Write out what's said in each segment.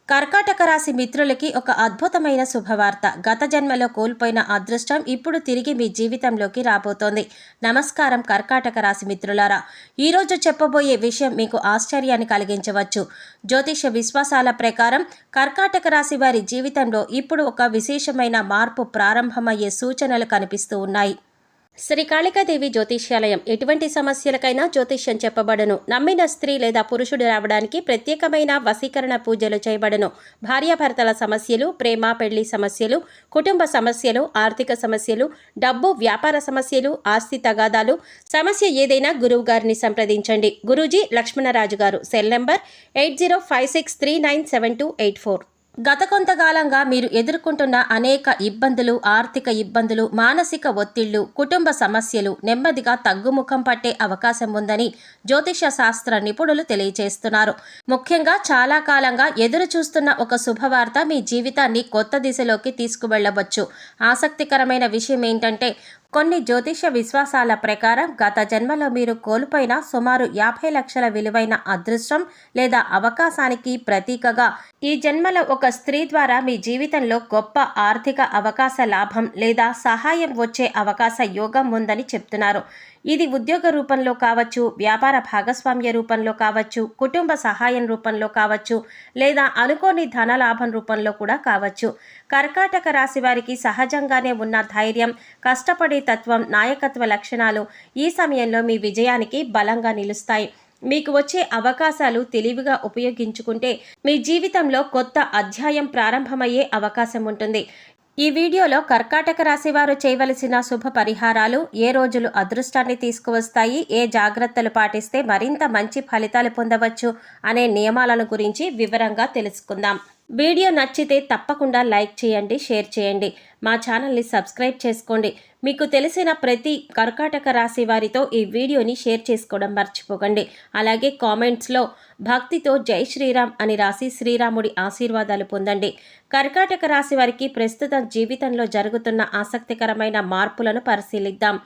కర్కాటక రాశి మిత్రులకి ఒక అద్భుతమైన శుభవార్త. గత జన్మలో కోల్పోయిన అదృష్టం ఇప్పుడు తిరిగి మీ జీవితంలోకి రాబోతోంది. నమస్కారం కర్కాటక రాశి మిత్రులారా. ఈరోజు చెప్పబోయే విషయం మీకు ఆశ్చర్యాన్ని కలిగించవచ్చు. జ్యోతిష విశ్వాసాల ప్రకారం కర్కాటక రాశి వారి జీవితంలో ఇప్పుడు ఒక విశేషమైన మార్పు ప్రారంభమయ్యే సూచనలు కనిపిస్తూ ఉన్నాయి. శ్రీ కాళికాదేవి జ్యోతిష్యాలయం ఎటువంటి సమస్యలకైనా జ్యోతిష్యం చెప్పబడను. నమ్మిన స్త్రీ లేదా పురుషుడు రావడానికి ప్రత్యేకమైన వశీకరణ పూజలు చేయబడను. భార్యాభర్తల సమస్యలు, ప్రేమ పెళ్లి సమస్యలు, కుటుంబ సమస్యలు, ఆర్థిక సమస్యలు, డబ్బు వ్యాపార సమస్యలు, ఆస్తి తగాదాలు, సమస్య ఏదైనా గురువు గారిని సంప్రదించండి. గురూజీ లక్ష్మణరాజు గారు. Cell number 8056397284. గత కొంతకాలంగా మీరు ఎదుర్కొంటున్న అనేక ఇబ్బందులు, ఆర్థిక ఇబ్బందులు, మానసిక ఒత్తిళ్లు, కుటుంబ సమస్యలు నెమ్మదిగా తగ్గుముఖం పట్టే అవకాశం ఉందని జ్యోతిష శాస్త్ర నిపుణులు తెలియజేస్తున్నారు. ముఖ్యంగా చాలా కాలంగా ఎదురు చూస్తున్న ఒక శుభవార్త మీ జీవితాన్ని కొత్త దిశలోకి తీసుకువెళ్లవచ్చు. ఆసక్తికరమైన విషయం ఏంటంటే, కొన్ని జ్యోతిష విశ్వాసాల ప్రకారం గత జన్మలో మీరు కోల్పోయిన సుమారు 50 లక్షల విలువైన అదృష్టం లేదా అవకాశానికి ప్రతీకగా ఈ జన్మలో ఒక స్త్రీ ద్వారా మీ జీవితంలో గొప్ప ఆర్థిక అవకాశ లాభం లేదా సహాయం వచ్చే అవకాశ యోగం ఉందని చెప్తున్నారు. ఇది ఉద్యోగ రూపంలో కావచ్చు, వ్యాపార భాగస్వామ్య రూపంలో కావచ్చు, కుటుంబ సహాయం రూపంలో కావచ్చు, లేదా అనుకోని ధనలాభం రూపంలో కూడా కావచ్చు. కర్కాటక రాశి వారికి సహజంగానే ఉన్న ధైర్యం, కష్టపడే తత్వం, నాయకత్వ లక్షణాలు ఈ సమయంలో మీ విజయానికి బలంగా నిలుస్తాయి. మీకు వచ్చే అవకాశాలు తెలివిగా ఉపయోగించుకుంటే మీ జీవితంలో కొత్త అధ్యాయం ప్రారంభమయ్యే అవకాశం ఉంటుంది. ఈ వీడియోలో కర్కాటక రాశి వారు చేయవలసిన శుభ పరిహారాలు, ఏ రోజులు అదృష్టాన్ని తీసుకువస్తాయి, ఏ జాగ్రత్తలు పాటిస్తే మరింత మంచి ఫలితాలు పొందవచ్చు అనే నియమాలను గురించి వివరంగా తెలుసుకుందాం. వీడియో నచ్చితే తప్పకుండా లైక్ చేయండి, షేర్ చేయండి. మా ఛానల్ని సబ్స్క్రైబ్ చేసుకోండి. మీకు తెలిసిన ప్రతి కర్కాటక రాశి వారితో ఈ వీడియోని షేర్ చేసుకోవడం మర్చిపోకండి. అలాగే కామెంట్స్లో భక్తితో జై శ్రీరామ్ అని రాసి శ్రీరాముడి ఆశీర్వాదాలు పొందండి. కర్కాటక రాశి వారికి ప్రస్తుతం జీవితంలో జరుగుతున్న ఆసక్తికరమైన మార్పులను పరిశీలిద్దాం.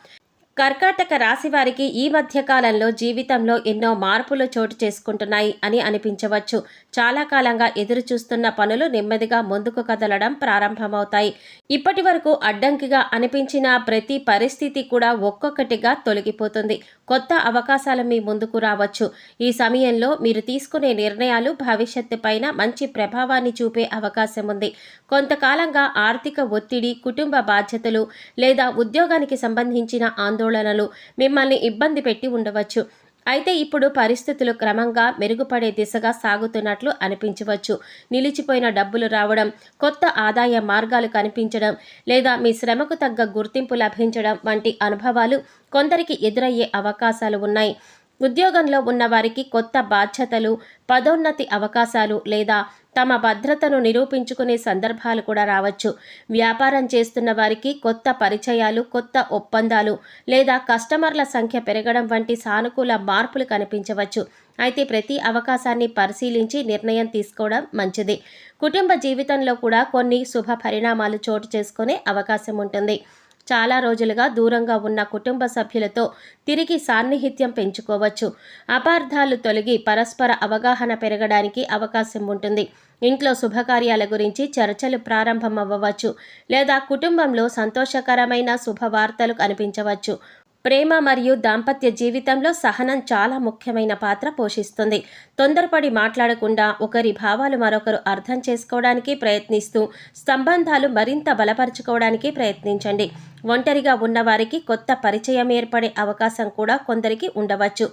కర్కాటక రాశి వారికి ఈ మధ్య కాలంలో జీవితంలో ఎన్నో మార్పులు చోటు చేసుకుంటున్నాయి అని అనిపించవచ్చు. చాలా కాలంగా ఎదురు చూస్తున్న పనులు నెమ్మదిగా ముందుకు కదలడం ప్రారంభమవుతాయి. ఇప్పటి వరకు అడ్డంకిగా అనిపించిన ప్రతి పరిస్థితి కూడా ఒక్కొక్కటిగా తొలగిపోతుంది. కొత్త అవకాశాలు మీ ముందుకు రావచ్చు. ఈ సమయంలో మీరు తీసుకునే నిర్ణయాలు భవిష్యత్తు పైన మంచి ప్రభావాన్ని చూపే అవకాశం ఉంది. కొంతకాలంగా ఆర్థిక ఒత్తిడి, కుటుంబ బాధ్యతలు లేదా ఉద్యోగానికి సంబంధించిన ఆందోళనలు మిమ్మల్ని ఇబ్బంది పెట్టి ఉండవచ్చు. అయితే ఇప్పుడు పరిస్థితులు క్రమంగా మెరుగుపడే దిశగా సాగుతున్నట్లు అనిపించవచ్చు. నిలిచిపోయిన డబ్బులు రావడం, కొత్త ఆదాయ మార్గాలు కనిపించడం లేదా మీ శ్రమకు తగ్గ గుర్తింపు లభించడం వంటి అనుభవాలు కొందరికి ఎదురయ్యే అవకాశాలు ఉన్నాయి. ఉద్యోగంలో ఉన్న వారికి కొత్త బాధ్యతలు, పదోన్నతి అవకాశాలు లేదా తమ భద్రతను నిరూపించుకునే సందర్భాలు కూడా రావచ్చు. వ్యాపారం చేస్తున్న వారికి కొత్త పరిచయాలు, కొత్త ఒప్పందాలు లేదా కస్టమర్ల సంఖ్య పెరగడం వంటి సానుకూల మార్పులు కనిపించవచ్చు. అయితే ప్రతి అవకాశాన్ని పరిశీలించి నిర్ణయం తీసుకోవడం మంచిది. కుటుంబ జీవితంలో కూడా కొన్ని శుభ పరిణామాలు చోటు చేసుకునే అవకాశం ఉంటుంది. చాలా రోజులుగా దూరంగా ఉన్న కుటుంబ సభ్యులతో తిరిగి సాన్నిహిత్యం పెంచుకోవచ్చు. అపార్థాలు తొలగి పరస్పర అవగాహన పెరగడానికి అవకాశం ఉంటుంది. ఇంట్లో శుభకార్యాల గురించి చర్చలు ప్రారంభమవ్వవచ్చు లేదా కుటుంబంలో సంతోషకరమైన శుభవార్తలు కనిపించవచ్చు. ప్రేమ మరియు దాంపత్య జీవితంలో సహనం చాలా ముఖ్యమైన పాత్ర పోషిస్తుంది. తొందరపడి మాట్లాడకుండా ఒకరి భావాలు మరొకరు అర్థం చేసుకోవడానికి ప్రయత్నిస్తూ సంబంధాలు మరింత బలపరుచుకోవడానికి ప్రయత్నించండి. ఒంటరిగా ఉన్నవారికి కొత్త పరిచయం ఏర్పడే అవకాశం కూడా కొందరికి ఉండవచ్చు.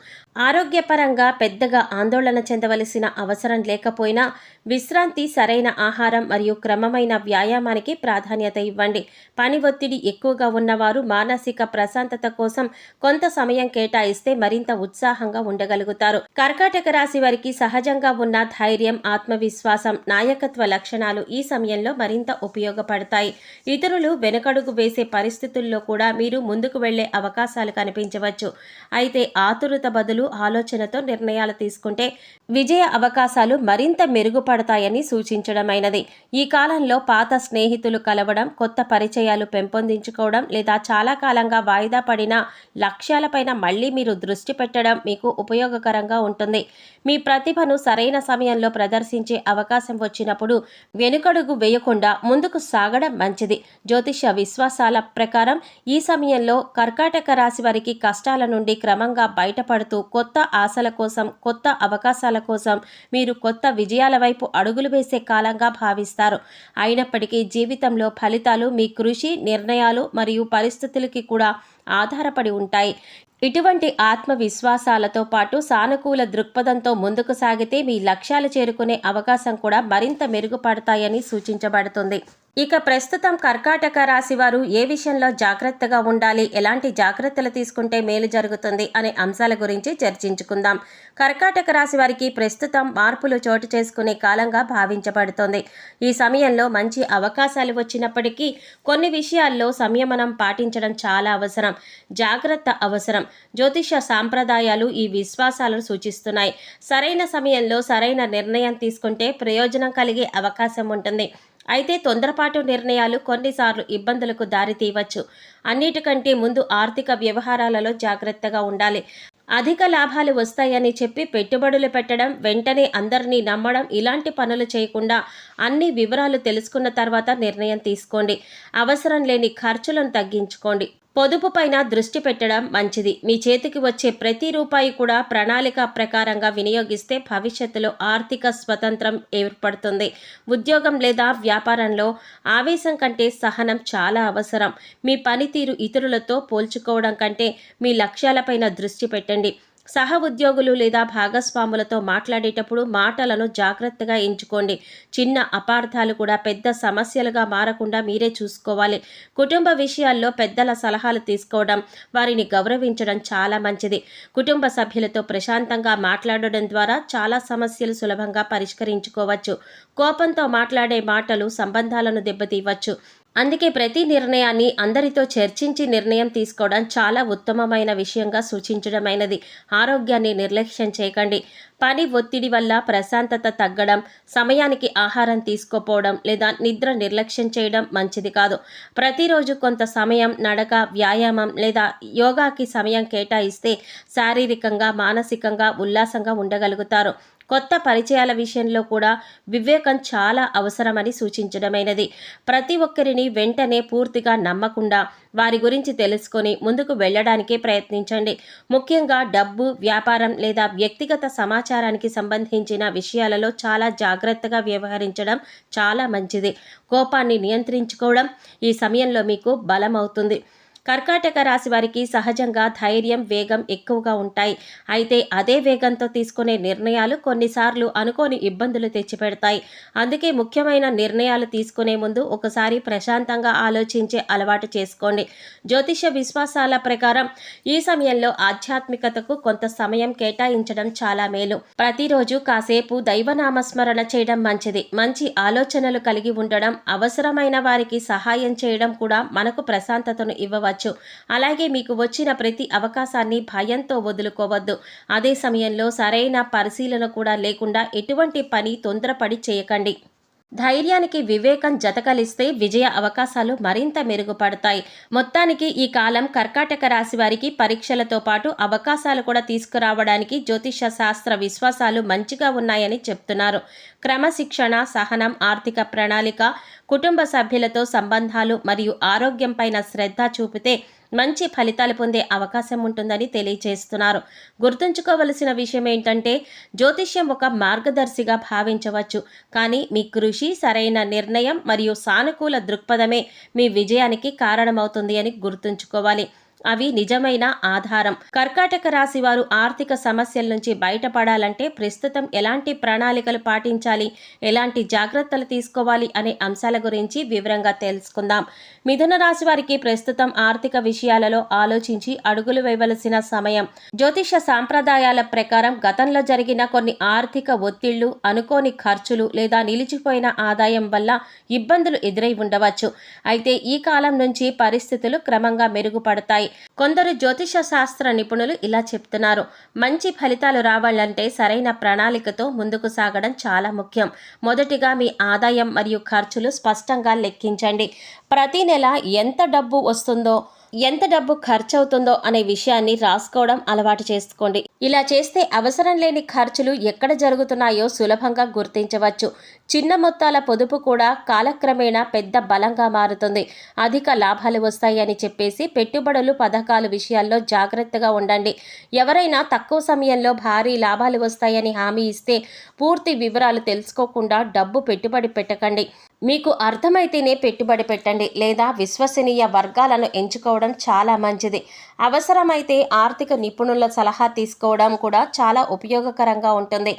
ఆరోగ్యపరంగా పెద్దగా ఆందోళన చెందవలసిన అవసరం లేకపోయినా విశ్రాంతి, సరైన ఆహారం మరియు క్రమమైన వ్యాయామానికి ప్రాధాన్యత ఇవ్వండి. పని ఒత్తిడి ఎక్కువగా ఉన్నవారు మానసిక ప్రశాంతత కోసం కొంత సమయం కేటాయిస్తే మరింత ఉత్సాహంగా ఉండగలుగుతారు. కర్కాటక రాశి వారికి సహజంగా ఉన్న ధైర్యం, ఆత్మవిశ్వాసం, నాయకత్వ లక్షణాలు ఈ సమయంలో మరింత ఉపయోగపడతాయి. ఇతరులు వెనుకడుగు వేసే పరిస్థితుల్లో కూడా మీరు ముందుకు వెళ్లే అవకాశాలు కనిపించవచ్చు. అయితే ఆతురత బదులు ఆలోచనతో నిర్ణయాలు తీసుకుంటే విజయ అవకాశాలు మరింత మెరుగుపడతాయని సూచించడమైనది. ఈ కాలంలో పాత స్నేహితులు కలవడం, కొత్త పరిచయాలు పెంపొందించుకోవడం లేదా చాలా కాలంగా వాయిదా పడిన లక్ష్యాలపైన మళ్ళీ మీరు దృష్టి పెట్టడం మీకు ఉపయోగకరంగా ఉంటుంది. మీ ప్రతిభను సరైన సమయంలో ప్రదర్శించే అవకాశం వచ్చినప్పుడు వెనుకడుగు వేయకుండా ముందుకు సాగడం మంచిది. జ్యోతిష విశ్వాసాల ప్రకారం ఈ సమయంలో కర్కాటక రాశి వారికి కష్టాల నుండి క్రమంగా బయటపడుతూ కొత్త ఆశల కోసం, కొత్త అవకాశాల కోసం మీరు కొత్త విజయాల వైపు అడుగులు వేసే కాలంగా భావిస్తారు. అయినప్పటికీ జీవితంలో ఫలితాలు మీ కృషి, నిర్ణయాలు మరియు పరిస్థితులకి కూడా ఆధారపడి ఉంటాయి. ఇటువంటి ఆత్మవిశ్వాసాలతో పాటు సానుకూల దృక్పథంతో ముందుకు సాగితే మీ లక్ష్యాలు చేరుకునే అవకాశం కూడా మరింత మెరుగుపడతాయని సూచించబడుతుంది. ఇక ప్రస్తుతం కర్కాటక రాశి వారు ఏ విషయంలో జాగ్రత్తగా ఉండాలి, ఎలాంటి జాగ్రత్తలు తీసుకుంటే మేలు జరుగుతుంది అనే అంశాల గురించి చర్చించుకుందాం. కర్కాటక రాశి వారికి ప్రస్తుతం మార్పులు చోటు చేసుకునే కాలంగా భావించబడుతోంది. ఈ సమయంలో మంచి అవకాశాలు వచ్చినప్పటికీ కొన్ని విషయాల్లో సంయమనం పాటించడం చాలా అవసరం, జాగ్రత్త అవసరం. జ్యోతిష సాంప్రదాయాలు ఈ విశ్వాసాలను సూచిస్తున్నాయి. సరైన సమయంలో సరైన నిర్ణయం తీసుకుంటే ప్రయోజనం కలిగే అవకాశం ఉంటుంది. అయితే తొందరపాటు నిర్ణయాలు కొన్నిసార్లు ఇబ్బందులకు దారితీయవచ్చు. అన్నిటికంటే ముందు ఆర్థిక వ్యవహారాలలో జాగ్రత్తగా ఉండాలి. అధిక లాభాలు వస్తాయని చెప్పి పెట్టుబడులు పెట్టడం, వెంటనే అందరినీ నమ్మడం ఇలాంటి పనులు చేయకుండా అన్ని వివరాలు తెలుసుకున్న తర్వాత నిర్ణయం తీసుకోండి. అవసరం లేని ఖర్చులను తగ్గించుకోండి. పొదుపు పైన దృష్టి పెట్టడం మంచిది. మీ చేతికి వచ్చే ప్రతి రూపాయి కూడా ప్రణాళిక ప్రకారంగా వినియోగిస్తే భవిష్యత్తులో ఆర్థిక స్వతంత్రం ఏర్పడుతుంది. ఉద్యోగం లేదా వ్యాపారంలో ఆవేశం కంటే సహనం చాలా అవసరం. మీ పనితీరు ఇతరులతో పోల్చుకోవడం కంటే మీ లక్ష్యాలపైన దృష్టి పెట్టండి. సహ ఉద్యోగులు లేదా భాగస్వాములతో మాట్లాడేటప్పుడు మాటలను జాగ్రత్తగా ఎంచుకోండి. చిన్న అపార్థాలు కూడా పెద్ద సమస్యలుగా మారకుండా మీరే చూసుకోవాలి. కుటుంబ విషయాల్లో పెద్దల సలహాలు తీసుకోవడం, వారిని గౌరవించడం చాలా మంచిది. కుటుంబ సభ్యులతో ప్రశాంతంగా మాట్లాడడం ద్వారా చాలా సమస్యలు సులభంగా పరిష్కరించుకోవచ్చు. కోపంతో మాట్లాడే మాటలు సంబంధాలను దెబ్బతీయవచ్చు. అందుకే ప్రతి నిర్ణయాన్ని అందరితో చర్చించి నిర్ణయం తీసుకోవడం చాలా ఉత్తమమైన విషయంగా సూచించడమైనది. ఆరోగ్యాన్ని నిర్లక్ష్యం చేయకండి. పని ఒత్తిడి వల్ల ప్రశాంతత తగ్గడం, సమయానికి ఆహారం తీసుకోపోవడం లేదా నిద్ర నిర్లక్ష్యం చేయడం మంచిది కాదు. ప్రతిరోజు కొంత సమయం నడక, వ్యాయామం లేదా యోగాకి సమయం కేటాయిస్తే శారీరకంగా, మానసికంగా ఉల్లాసంగా ఉండగలుగుతారు. కొత్త పరిచయాల విషయంలో కూడా వివేకం చాలా అవసరమని సూచించడమైనది. ప్రతి ఒక్కరిని వెంటనే పూర్తిగా నమ్మకుండా వారి గురించి తెలుసుకొని ముందుకు వెళ్ళడానికే ప్రయత్నించండి. ముఖ్యంగా డబ్బు, వ్యాపారం లేదా వ్యక్తిగత సమాచారానికి సంబంధించిన విషయాలలో చాలా జాగ్రత్తగా వ్యవహరించడం చాలా మంచిది. కోపాన్ని నియంత్రించుకోవడం ఈ సమయంలో మీకు బలమవుతుంది. కర్కాటక రాశి వారికి సహజంగా ధైర్యం, వేగం ఎక్కువగా ఉంటాయి. అయితే అదే వేగంతో తీసుకునే నిర్ణయాలు కొన్నిసార్లు అనుకోని ఇబ్బందులు తెచ్చిపెడతాయి. అందుకే ముఖ్యమైన నిర్ణయాలు తీసుకునే ముందు ఒకసారి ప్రశాంతంగా ఆలోచించే అలవాటు చేసుకోండి. జ్యోతిష విశ్వాసాల ప్రకారం ఈ సమయంలో ఆధ్యాత్మికతకు కొంత సమయం కేటాయించడం చాలా మేలు. ప్రతిరోజు కాసేపు దైవనామస్మరణ చేయడం మంచిది. మంచి ఆలోచనలు కలిగి ఉండడం, అవసరమైన వారికి సహాయం చేయడం కూడా మనకు ప్రశాంతతను ఇవ్వవచ్చు. అలాగే మీకు వచ్చిన ప్రతి అవకాశాన్ని భయంతో వదులుకోవద్దు. అదే సమయంలో సరైన పరిశీలన కూడా లేకుండా ఎటువంటి పని తొందరపడి చేయకండి. ధైర్యానికి వివేకం జతకలిస్తే విజయ అవకాశాలు మరింత మెరుగుపడతాయి. మొత్తానికి ఈ కాలం కర్కాటక రాశి వారికి పరీక్షలతో పాటు అవకాశాలు కూడా తీసుకురావడానికి జ్యోతిష శాస్త్ర విశ్వాసాలు మంచిగా ఉన్నాయని చెప్తున్నారు. క్రమశిక్షణ, సహనం, ఆర్థిక ప్రణాళిక, కుటుంబ సభ్యులతో సంబంధాలు మరియు ఆరోగ్యం పైన శ్రద్ధ చూపితే మంచి ఫలితాలు పొందే అవకాశం ఉంటుందని తెలియజేస్తున్నారు. గుర్తుంచుకోవలసిన విషయం ఏంటంటే జ్యోతిష్యం ఒక మార్గదర్శిగా భావించవచ్చు, కానీ మీ కృషి, సరైన నిర్ణయం మరియు సానుకూల దృక్పథమే మీ విజయానికి కారణమవుతుంది అని గుర్తుంచుకోవాలి. అవి నిజమైన ఆధారం. కర్కాటక రాశి వారు ఆర్థిక సమస్యల నుంచి బయటపడాలంటే ప్రస్తుతం ఎలాంటి ప్రణాళికలు పాటించాలి, ఎలాంటి జాగ్రత్తలు తీసుకోవాలి అనే అంశాల గురించి వివరంగా తెలుసుకుందాం. మిథున రాశి వారికి ప్రస్తుతం ఆర్థిక విషయాలలో ఆలోచించి అడుగులు వేయవలసిన సమయం. జ్యోతిష సాంప్రదాయాల ప్రకారం గతంలో జరిగిన కొన్ని ఆర్థిక ఒత్తిళ్లు, అనుకోని ఖర్చులు లేదా నిలిచిపోయిన ఆదాయం వల్ల ఇబ్బందులు ఎదురై ఉండవచ్చు. అయితే ఈ కాలం నుంచి పరిస్థితులు క్రమంగా మెరుగుపడతాయి. కొందరు జ్యోతిష శాస్త్ర నిపుణులు ఇలా చెప్తున్నారు. మంచి ఫలితాలు రావాలంటే సరైన ప్రణాళికతో ముందుకు సాగడం చాలా ముఖ్యం. మొదటిగా మీ ఆదాయం మరియు ఖర్చులు స్పష్టంగా లెక్కించండి. ప్రతి నెల ఎంత డబ్బు వస్తుందో, ఎంత డబ్బు ఖర్చు అవుతుందో అనే విషయాన్ని రాసుకోవడం అలవాటు చేసుకోండి. ఇలా చేస్తే అవసరం లేని ఖర్చులు ఎక్కడ జరుగుతున్నాయో సులభంగా గుర్తించవచ్చు. చిన్న మొత్తాల పొదుపు కూడా కాలక్రమేణా పెద్ద బలంగా మారుతుంది. అధిక లాభాలు వస్తాయని చెప్పేసి పెట్టుబడులు పథకాల విషయాల్లో జాగ్రత్తగా ఉండండి. ఎవరైనా తక్కువ సమయంలో భారీ లాభాలు వస్తాయని హామీ ఇస్తే పూర్తి వివరాలు తెలుసుకోకుండా డబ్బు పెట్టుబడి పెట్టకండి. మీకు అర్థమైతేనే పెట్టుబడి పెట్టండి, లేదా విశ్వసనీయ వర్గాలను ఎంచుకోవడం చాలా మంచిది. అవసరమైతే ఆర్థిక నిపుణుల సలహా తీసుకోవడం కూడా చాలా ఉపయోగకరంగా ఉంటుంది.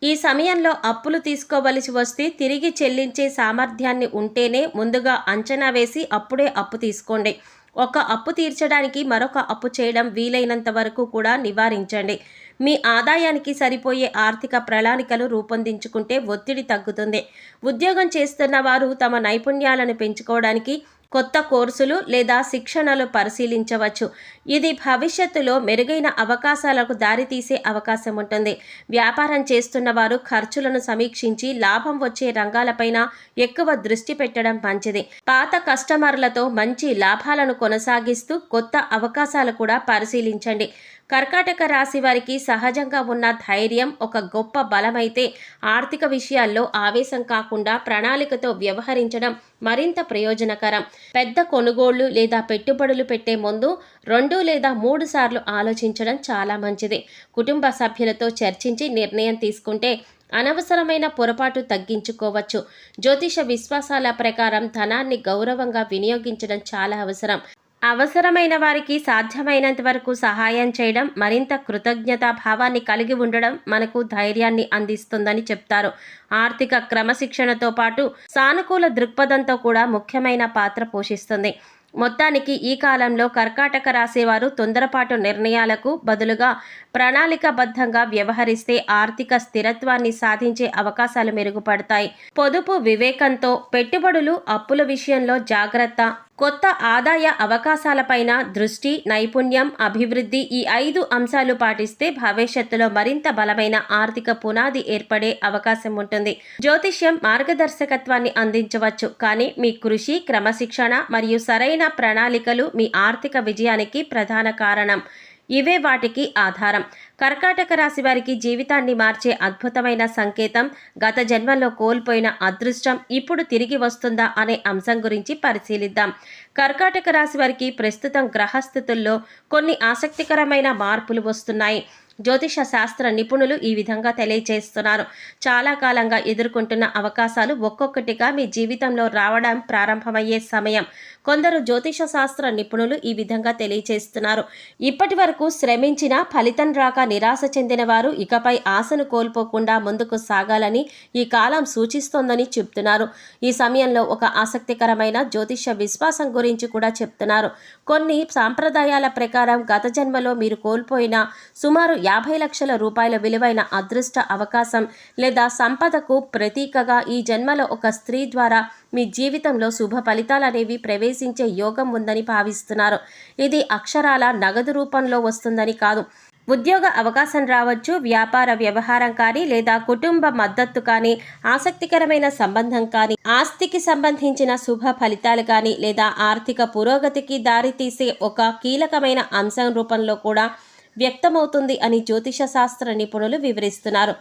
ఈ సమయంలో అప్పులు తీసుకోవలసి వస్తే తిరిగి చెల్లించే సామర్థ్యాన్ని ఉంటేనే ముందుగా అంచనా వేసి అప్పుడే అప్పు తీసుకోండి. ఒక అప్పు తీర్చడానికి మరొక అప్పు చేయడం వీలైనంత వరకు కూడా నివారించండి. మీ ఆదాయానికి సరిపోయే ఆర్థిక ప్రణాళికలు రూపొందించుకుంటే ఒత్తిడి తగ్గుతుంది. ఉద్యోగం చేస్తున్న వారు తమ నైపుణ్యాలను పెంచుకోవడానికి కొత్త కోర్సులు లేదా శిక్షణలు పరిశీలించవచ్చు. ఇది భవిష్యత్తులో మెరుగైన అవకాశాలకు దారితీసే అవకాశం ఉంటుంది. వ్యాపారం చేస్తున్న వారు ఖర్చులను సమీక్షించి లాభం వచ్చే రంగాలపైన ఎక్కువ దృష్టి పెట్టడం మంచిది. పాత కస్టమర్లతో మంచి లాభాలను కొనసాగిస్తూ కొత్త అవకాశాలు కూడా పరిశీలించండి. కర్కాటక రాశి వారికి సహజంగా ఉన్న ధైర్యం ఒక గొప్ప బలమైతే ఆర్థిక విషయాల్లో ఆవేశం కాకుండా ప్రణాళికతో వ్యవహరించడం మరింత ప్రయోజనకరం. పెద్ద కొనుగోళ్లు లేదా పెట్టుబడులు పెట్టే ముందు 2 లేదా 3 సార్లు ఆలోచించడం చాలా మంచిది. కుటుంబ సభ్యులతో చర్చించి నిర్ణయం తీసుకుంటే అనవసరమైన పొరపాటు తగ్గించుకోవచ్చు. జ్యోతిష విశ్వాసాల ప్రకారం ధనాన్ని గౌరవంగా వినియోగించడం చాలా అవసరం. అవసరమైన వారికి సాధ్యమైనంత వరకు సహాయం చేయడం, మరింత కృతజ్ఞతా భావాన్ని కలిగి ఉండడం మనకు ధైర్యాన్ని అందిస్తుందని చెప్తారు. ఆర్థిక క్రమశిక్షణతో పాటు సానుకూల దృక్పథంతో కూడా ముఖ్యమైన పాత్ర పోషిస్తుంది. మొత్తానికి ఈ కాలంలో కర్కాటక రాశివారు తొందరపాటు నిర్ణయాలకు బదులుగా ప్రణాళికాబద్ధంగా వ్యవహరిస్తే ఆర్థిక స్థిరత్వాన్ని సాధించే అవకాశాలు మెరుగుపడతాయి. పొదుపు వివేకంతో, పెట్టుబడులు అప్పుల విషయంలో జాగ్రత్త, కొత్త ఆదాయ అవకాశాలపైన దృష్టి, నైపుణ్యం, అభివృద్ధి ఈ 5 అంశాలు పాటిస్తే భవిష్యత్తులో మరింత బలమైన ఆర్థిక పునాది ఏర్పడే అవకాశం ఉంటుంది. జ్యోతిష్యం మార్గదర్శకత్వాన్ని అందించవచ్చు, కానీ మీ కృషి, క్రమశిక్షణ మరియు సరైన ప్రణాళికలు మీ ఆర్థిక విజయానికి ప్రధాన కారణం. ఇవే వాటికి ఆధారం. కర్కాటక రాశి వారికి జీవితాన్ని మార్చే అద్భుతమైన సంకేతం, గత జన్మలో కోల్పోయిన అదృష్టం ఇప్పుడు తిరిగి వస్తుందా అనే అంశం గురించి పరిశీలిద్దాం. కర్కాటక రాశి వారికి ప్రస్తుతం గ్రహస్థితుల్లో కొన్ని ఆసక్తికరమైన మార్పులు వస్తున్నాయి. జ్యోతిష శాస్త్ర నిపుణులు ఈ విధంగా తెలియజేస్తున్నారు. చాలా కాలంగా ఎదుర్కొంటున్న అవకాశాలు ఒక్కొక్కటిగా మీ జీవితంలో రావడం ప్రారంభమయ్యే సమయం. కొందరు జ్యోతిష శాస్త్ర నిపుణులు ఈ విధంగా తెలియజేస్తున్నారు. ఇప్పటి వరకు శ్రమించిన ఫలితం రాక నిరాశ చెందిన వారు ఇకపై ఆశను కోల్పోకుండా ముందుకు సాగాలని ఈ కాలం సూచిస్తోందని చెప్తున్నారు. ఈ సమయంలో ఒక ఆసక్తికరమైన జ్యోతిష విశ్వాసం గురించి కూడా చెప్తున్నారు. కొన్ని సాంప్రదాయాల ప్రకారం గత జన్మలో మీరు కోల్పోయిన సుమారు 50 లక్షల రూపాయల విలువైన అదృష్ట అవకాశం లేదా సంపదకు ప్రతీకగా ఈ జన్మలో ఒక స్త్రీ ద్వారా మీ జీవితంలో శుభ ఫలితాలనేవి ప్రవేశించే యోగం ఉందని భావిస్తున్నారు. ఇది అక్షరాల నగదు రూపంలో వస్తుందని కాదు. ఉద్యోగ అవకాశం రావచ్చు, వ్యాపార వ్యవహారం కానీ లేదా కుటుంబ మద్దతు కానీ, ఆసక్తికరమైన సంబంధం కానీ, ఆస్తికి సంబంధించిన శుభ ఫలితాలు కానీ లేదా ఆర్థిక పురోగతికి దారితీసే ఒక కీలకమైన అంశం రూపంలో కూడా వ్యక్తమవుతుంది అని జ్యోతిష శాస్త్ర నిపుణులు వివరిస్తున్నారు.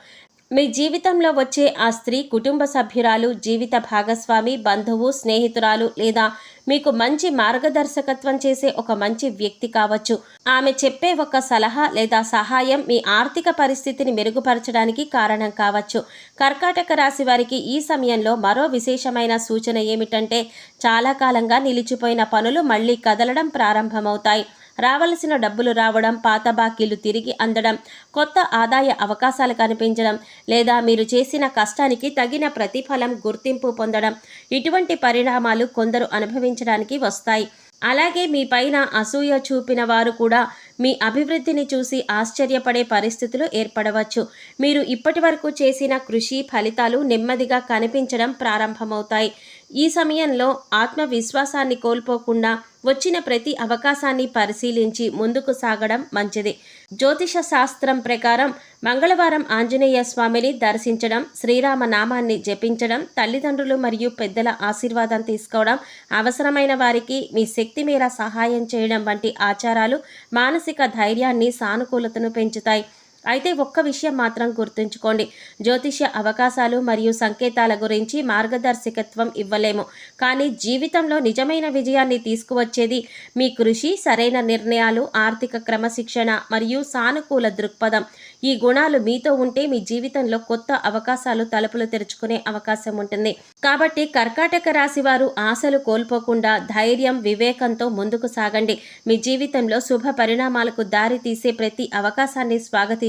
మీ జీవితంలో వచ్చే ఆ స్త్రీ కుటుంబ సభ్యురాలు, జీవిత భాగస్వామి, బంధువు, స్నేహితురాలు లేదా మీకు మంచి మార్గదర్శకత్వం చేసే ఒక మంచి వ్యక్తి కావచ్చు. ఆమె చెప్పే ఒక సలహా లేదా సహాయం మీ ఆర్థిక పరిస్థితిని మెరుగుపరచడానికి కారణం కావచ్చు. కర్కాటక రాశి వారికి ఈ సమయంలో మరో విశేషమైన సూచన ఏమిటంటే చాలా కాలంగా నిలిచిపోయిన పనులు మళ్ళీ కదలడం ప్రారంభమవుతాయి. రావలసిన డబ్బులు రావడం, పాత బాకీలు తిరిగి అందడం, కొత్త ఆదాయ అవకాశాలు కనిపించడం లేదా మీరు చేసిన కష్టానికి తగిన ప్రతిఫలం, గుర్తింపు పొందడం ఇటువంటి పరిణామాలు కొందరు అనుభవించడానికి వస్తాయి. అలాగే మీ పైన అసూయ చూపిన వారు కూడా మీ అభివృద్ధిని చూసి ఆశ్చర్యపడే పరిస్థితులు ఏర్పడవచ్చు. మీరు ఇప్పటి వరకు చేసిన కృషి ఫలితాలు నెమ్మదిగా కనిపించడం ప్రారంభమవుతాయి. ఈ సమయంలో ఆత్మవిశ్వాసాన్ని కోల్పోకుండా వచ్చిన ప్రతి అవకాశాన్ని పరిశీలించి ముందుకు సాగడం మంచిది. జ్యోతిష శాస్త్రం ప్రకారం మంగళవారం ఆంజనేయ స్వామిని దర్శించడం, శ్రీరామ నామాన్ని జపించడం, తల్లిదండ్రులు మరియు పెద్దల ఆశీర్వాదం తీసుకోవడం, అవసరమైన వారికి మీ శక్తి మేర సహాయం చేయడం వంటి ఆచారాలు మానసిక ధైర్యాన్ని, సానుకూలతను పెంచుతాయి. అయితే ఒక్క విషయం మాత్రం గుర్తుంచుకోండి, జ్యోతిష్య అవకాశాలు మరియు సంకేతాల గురించి మార్గదర్శకత్వం ఇవ్వలేము. కానీ జీవితంలో నిజమైన విజయాన్ని తీసుకువచ్చేది మీ కృషి, సరైన నిర్ణయాలు, ఆర్థిక క్రమశిక్షణ మరియు సానుకూల దృక్పథం. ఈ గుణాలు మీతో ఉంటే మీ జీవితంలో కొత్త అవకాశాలు తలుపులు తెరుచుకునే అవకాశం ఉంటుంది. కాబట్టి కర్కాటక రాశి వారు ఆశలు కోల్పోకుండా ధైర్యం, వివేకంతో ముందుకు సాగండి. మీ జీవితంలో శుభ పరిణామాలకు దారి తీసే ప్రతి అవకాశాన్ని స్వాగతించండి.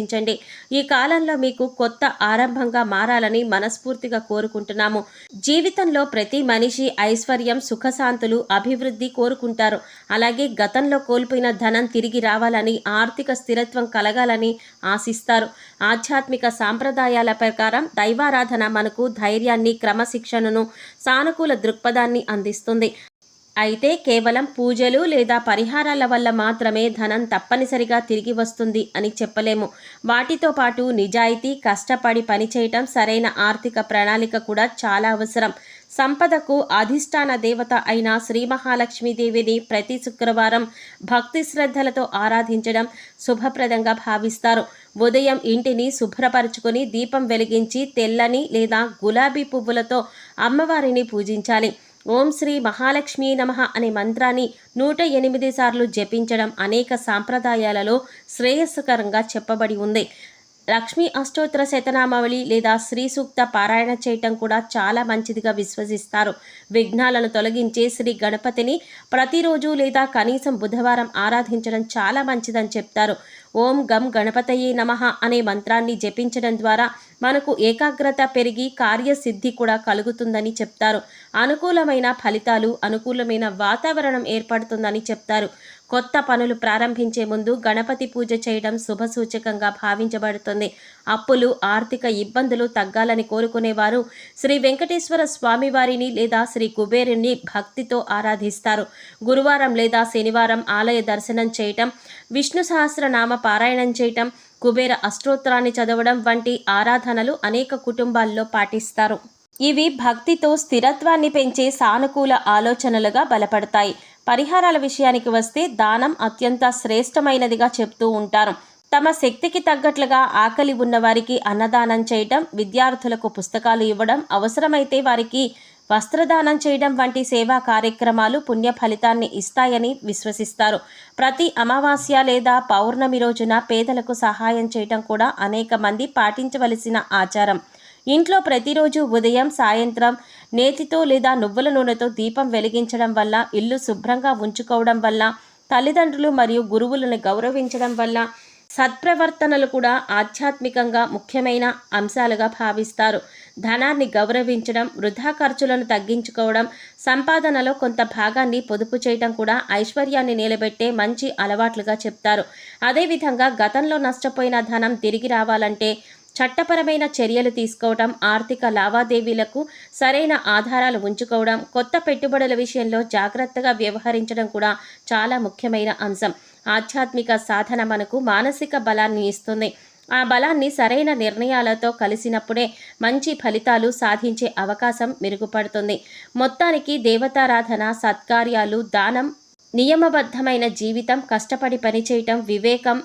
ఈ కాలంలో మీకు కొత్త ఆరంభంగా మారాలని మనస్ఫూర్తిగా కోరుకుంటున్నాము. జీవితంలో ప్రతి మనిషి ఐశ్వర్యం, సుఖశాంతులు, అభివృద్ధి కోరుకుంటారు. అలాగే గతంలో కోల్పోయిన ధనం తిరిగి రావాలని, ఆర్థిక స్థిరత్వం కలగాలని ఆశిస్తారు. ఆధ్యాత్మిక సాంప్రదాయాల ప్రకారం దైవారాధన మనకు ధైర్యాన్ని, క్రమశిక్షణను, సానుకూల దృక్పథాన్ని అందిస్తుంది. అయితే కేవలం పూజలు లేదా పరిహారాల వల్ల మాత్రమే ధనం తప్పనిసరిగా తిరిగి వస్తుంది అని చెప్పలేము. వాటితో పాటు నిజాయితీ, కష్టపడి పనిచేయటం, సరైన ఆర్థిక ప్రణాళిక కూడా చాలా అవసరం. సంపదకు అధిష్టాన దేవత అయిన శ్రీ మహాలక్ష్మీదేవిని ప్రతి శుక్రవారం భక్తి శ్రద్ధలతో ఆరాధించడం శుభప్రదంగా భావిస్తారు. ఉదయం ఇంటిని శుభ్రపరచుకొని దీపం వెలిగించి తెల్లని లేదా గులాబీ పువ్వులతో అమ్మవారిని పూజించాలి. ఓం శ్రీ మహాలక్ష్మీ నమః అనే మంత్రాన్ని 108 సార్లు జపించడం అనేక సాంప్రదాయాలలో శ్రేయస్కరంగా చెప్పబడి ఉంది. లక్ష్మీ అష్టోత్తర శతనామావళి లేదా శ్రీ సూక్త పారాయణ చేయటం కూడా చాలా మంచిదిగా విశ్వసిస్తారు. విఘ్నాలను తొలగించే శ్రీ గణపతిని ప్రతిరోజు లేదా కనీసం బుధవారం ఆరాధించడం చాలా మంచిదని చెప్తారు. ఓం గం గణపతయే నమః అనే మంత్రాన్ని జపించడం ద్వారా మనకు ఏకాగ్రత పెరిగి కార్యసిద్ధి కూడా కలుగుతుందని చెప్తారు. అనుకూలమైన ఫలితాలు, అనుకూలమైన వాతావరణం ఏర్పడుతుందని చెప్తారు. కొత్త పనులు ప్రారంభించే ముందు గణపతి పూజ చేయడం శుభసూచకంగా భావించబడుతుంది. అప్పులు, ఆర్థిక ఇబ్బందులు తగ్గాలని కోరుకునేవారు శ్రీ వెంకటేశ్వర స్వామివారిని లేదా శ్రీ కుబేరుని భక్తితో ఆరాధిస్తారు. గురువారం లేదా శనివారం ఆలయ దర్శనం చేయటం, విష్ణు సహస్రనామ పారాయణం చేయటం, కుబేర అష్టోత్తరాన్ని చదవడం వంటి ఆరాధనలు అనేక కుటుంబాల్లో పాటిస్తారు. ఇవి భక్తితో స్థిరత్వాన్ని పెంచే సానుకూల ఆలోచనలుగా బలపడతాయి. పరిహారాల విషయానికి వస్తే దానం అత్యంత శ్రేష్టమైనదిగా చెప్తూ ఉంటారు. తమ శక్తికి తగ్గట్లుగా ఆకలి ఉన్నవారికి అన్నదానం చేయడం, విద్యార్థులకు పుస్తకాలు ఇవ్వడం, అవసరమైతే వారికి వస్త్రదానం చేయడం వంటి సేవా కార్యక్రమాలు పుణ్య ఫలితాన్ని ఇస్తాయని విశ్వసిస్తారు. ప్రతి అమావాస్య లేదా పౌర్ణమి రోజున పేదలకు సహాయం చేయడం కూడా అనేక మంది పాటించవలసిన ఆచారం. ఇంట్లో ప్రతిరోజు ఉదయం, సాయంత్రం నేతితో లేదా నువ్వుల నూనెతో దీపం వెలిగించడం వల్ల, ఇల్లు శుభ్రంగా ఉంచుకోవడం వల్ల, తల్లిదండ్రులు మరియు గురువులను గౌరవించడం వల్ల సత్ప్రవర్తనలు కూడా ఆధ్యాత్మికంగా ముఖ్యమైన అంశాలుగా భావిస్తారు. ధనాన్ని గౌరవించడం, వృధా ఖర్చులను తగ్గించుకోవడం, సంపాదనలో కొంత భాగాన్ని పొదుపు చేయడం కూడా ఐశ్వర్యాన్ని నిలబెట్టే మంచి అలవాట్లుగా చెప్తారు. అదేవిధంగా గతంలో నష్టపోయిన ధనం తిరిగి రావాలంటే చట్టపరమైన చర్యలు తీసుకోవడం, ఆర్థిక లావాదేవీలకు సరైన ఆధారాలు ఉంచుకోవడం, కొత్త పెట్టుబడుల విషయంలో జాగ్రత్తగా వ్యవహరించడం కూడా చాలా ముఖ్యమైన అంశం. ఆధ్యాత్మిక సాధన మనకు మానసిక బలాన్ని ఇస్తుంది. ఆ బలాన్ని సరైన నిర్ణయాలతో కలిసినప్పుడే మంచి ఫలితాలు సాధించే అవకాశం మెరుగుపడుతుంది. మొత్తానికి దేవతారాధన, సత్కార్యాలు, దానం, నియమబద్ధమైన జీవితం, కష్టపడి పనిచేయటం, వివేకం,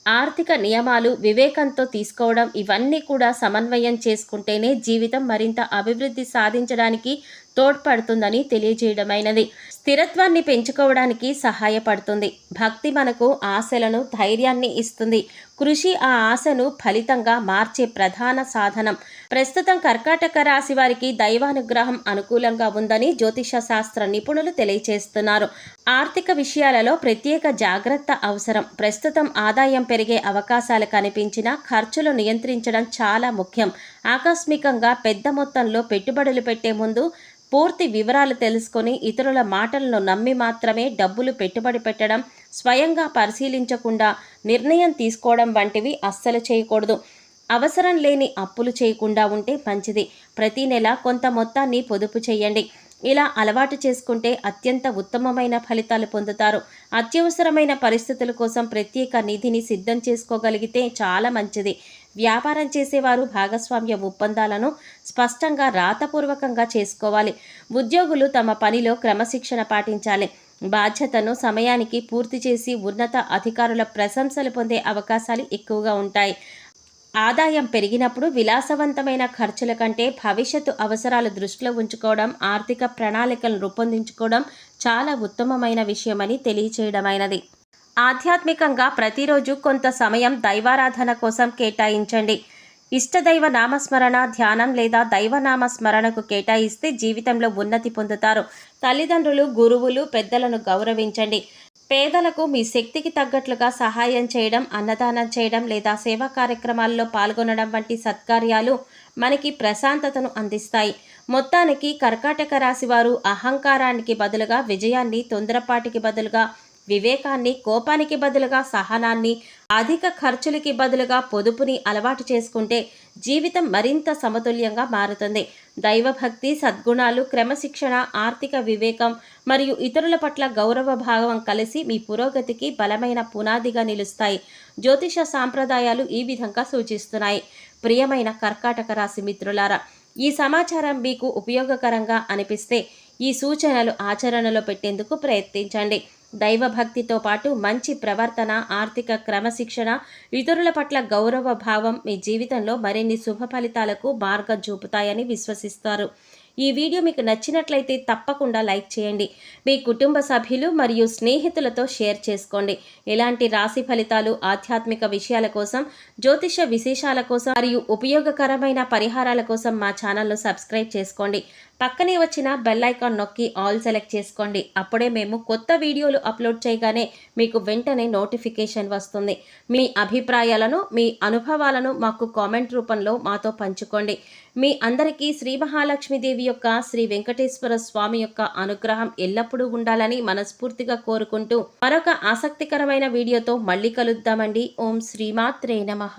ఆర్థిక నియమాలు వివేకంతో తీసుకోవడం, ఇవన్నీ కూడా సమన్వయం చేసుకుంటేనే జీవితం మరింత అభివృద్ధి సాధించడానికి తోడ్పడుతుందని తెలియజేయడమైనది. స్థిరత్వాన్ని పెంచుకోవడానికి సహాయపడుతుంది. భక్తి మనకు ఆశలను, ధైర్యాన్ని ఇస్తుంది. కృషి ఆ ఆశను ఫలితంగా మార్చే ప్రధాన సాధనం. ప్రస్తుతం కర్కాటక రాశి వారికి దైవానుగ్రహం అనుకూలంగా ఉందని జ్యోతిష శాస్త్ర నిపుణులు తెలియజేస్తున్నారు. ఆర్థిక విషయాలలో ప్రత్యేక జాగ్రత్త అవసరం. ప్రస్తుతం ఆదాయం పెరిగే అవకాశాలు కనిపించినా ఖర్చులు నియంత్రించడం చాలా ముఖ్యం. ఆకస్మికంగా పెద్ద మొత్తంలో పెట్టుబడులు పెట్టే ముందు పూర్తి వివరాలు తెలుసుకొని ఇతరుల మాటలను నమ్మి మాత్రమే డబ్బులు పెట్టుబడి పెట్టడం, స్వయంగా పరిశీలించకుండా నిర్ణయం తీసుకోవడం వంటివి అస్సలు చేయకూడదు. అవసరం లేని అప్పులు చేయకుండా ఉంటే మంచిది. ప్రతి నెల కొంత మొత్తాన్ని పొదుపు చేయండి. ఇలా అలవాటు చేసుకుంటే అత్యంత ఉత్తమమైన ఫలితాలు పొందుతారు. అత్యవసరమైన పరిస్థితుల కోసం ప్రత్యేక నిధిని సిద్ధం చేసుకోగలిగితే చాలా మంచిది. వ్యాపారం చేసేవారు భాగస్వామ్య ఒప్పందాలను స్పష్టంగా రాతపూర్వకంగా చేసుకోవాలి. ఉద్యోగులు తమ పనిలో క్రమశిక్షణ పాటించాలి. బాధ్యతను సమయానికి పూర్తి చేసి ఉన్నత అధికారుల ప్రశంసలు పొందే అవకాశాలు ఎక్కువగా ఉంటాయి. ఆదాయం పెరిగినప్పుడు విలాసవంతమైన ఖర్చుల కంటే భవిష్యత్తు అవసరాలు దృష్టిలో ఉంచుకోవడం, ఆర్థిక ప్రణాళికలను రూపొందించుకోవడం చాలా ఉత్తమమైన విషయమని తెలియచేయడమైనది. ఆధ్యాత్మికంగా ప్రతిరోజు కొంత సమయం దైవారాధన కోసం కేటాయించండి. ఇష్టదైవ నామస్మరణ, ధ్యానం లేదా దైవనామ స్మరణకు కేటాయిస్తే జీవితంలో ఉన్నతి పొందుతారు. తల్లిదండ్రులు, గురువులు, పెద్దలను గౌరవించండి. పేదలకు మీ శక్తికి తగ్గట్లుగా సహాయం చేయడం, అన్నదానం చేయడం లేదా సేవా కార్యక్రమాల్లో పాల్గొనడం వంటి సత్కార్యాలు మనకి ప్రశాంతతను అందిస్తాయి. మొత్తానికి కర్కాటక రాశి వారు అహంకారానికి బదులుగా విజయాన్ని, తొందరపాటికి బదులుగా వివేకాన్ని, కోపానికి బదులుగా సహనాన్ని, అధిక ఖర్చులకి బదులుగా పొదుపుని అలవాటు చేసుకుంటే జీవితం మరింత సమతుల్యంగా మారుతుంది. దైవభక్తి, సద్గుణాలు, క్రమశిక్షణ, ఆర్థిక వివేకం మరియు ఇతరుల పట్ల గౌరవ భావం కలిసి మీ పురోగతికి బలమైన పునాదిగా నిలుస్తాయి. జ్యోతిష సాంప్రదాయాలు ఈ విధంగా సూచిస్తున్నాయి. ప్రియమైన కర్కాటక రాశి మిత్రులారా, ఈ సమాచారం మీకు ఉపయోగకరంగా అనిపిస్తే ఈ సూచనలు ఆచరణలో పెట్టేందుకు ప్రయత్నించండి. దైవభక్తితో పాటు మంచి ప్రవర్తన, ఆర్థిక క్రమశిక్షణ, ఇతరుల పట్ల గౌరవ భావం మీ జీవితంలో మరిన్ని శుభ ఫలితాలకు మార్గం చూపుతాయని విశ్వసిస్తారు. ఈ వీడియో మీకు నచ్చినట్లయితే తప్పకుండా లైక్ చేయండి. మీ కుటుంబ సభ్యులు మరియు స్నేహితులతో షేర్ చేసుకోండి. ఇలాంటి రాశి ఫలితాలు, ఆధ్యాత్మిక విషయాల కోసం, జ్యోతిష విశేషాల కోసం మరియు ఉపయోగకరమైన పరిహారాల కోసం మా ఛానల్ను సబ్స్క్రైబ్ చేసుకోండి. పక్కనే వచ్చిన బెల్ ఐకాన్ నొక్కి ఆల్ సెలెక్ట్ చేసుకోండి. అప్పుడే మేము కొత్త వీడియోలు అప్లోడ్ చేయగానే మీకు వెంటనే నోటిఫికేషన్ వస్తుంది. మీ అభిప్రాయాలను, మీ అనుభవాలను మాకు కామెంట్ రూపంలో మాతో పంచుకోండి. మీ అందరికీ శ్రీ మహాలక్ష్మీదేవి యొక్క, శ్రీ వెంకటేశ్వర స్వామి యొక్క అనుగ్రహం ఎల్లప్పుడూ ఉండాలని మనస్ఫూర్తిగా కోరుకుంటూ మరొక ఆసక్తికరమైన వీడియోతో మళ్ళీ కలుద్దామండి. ఓం శ్రీమాత్రే నమః.